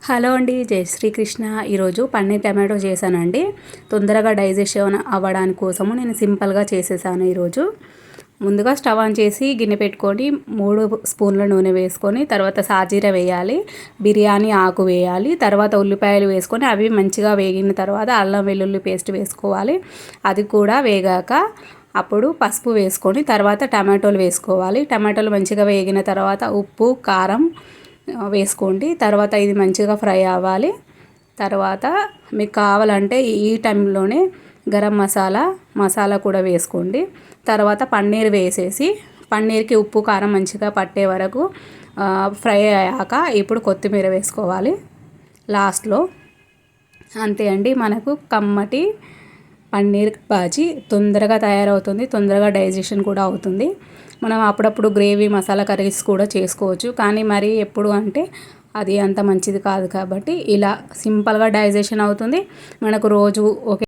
Hello అండి, జై శ్రీకృష్ణ. ఈరోజు పన్నీర్ టమాటో చేశానండి. తొందరగా డైజెషన్ అవ్వడానికి కోసము నేను సింపుల్గా చేసేసాను. ఈరోజు ముందుగా స్టవ్ ఆన్ చేసి గిన్నె పెట్టుకొని 3 స్పూన్ల నూనె వేసుకొని తర్వాత సాజీర వేయాలి, బిర్యానీ ఆకు వేయాలి, తర్వాత ఉల్లిపాయలు వేసుకొని అవి మంచిగా వేగిన తర్వాత అల్లం వెల్లుల్లి పేస్ట్ వేసుకోవాలి. అది కూడా వేగాక అప్పుడు పసుపు వేసుకొని తర్వాత టమాటోలు వేసుకోవాలి. టమాటోలు మంచిగా వేగిన తర్వాత ఉప్పు కారం వేసుకోండి. తర్వాత ఇది మంచిగా ఫ్రై అవ్వాలి. తర్వాత మీకు కావాలంటే ఈ టైంలోనే గరం మసాలా కూడా వేసుకోండి. తర్వాత పన్నీర్ వేసేసి పన్నీర్కి ఉప్పు కారం మంచిగా పట్టే వరకు ఫ్రై అయ్యాక ఇప్పుడు కొత్తిమీర వేసుకోవాలి లాస్ట్లో. అంతే అండి, మనకు కమ్మటి పన్నీర్ బాజీ తొందరగా తయారవుతుంది, తొందరగా డైజెషన్ కూడా అవుతుంది. మనం అప్పుడప్పుడు గ్రేవీ మసాలా కర్రీస్ కూడా చేసుకోవచ్చు, కానీ మరి ఎప్పుడు అంటే అది అంత మంచిది కాదు. కాబట్టి ఇలా సింపుల్గా డైజెషన్ అవుతుంది మనకు. రోజు ఒకే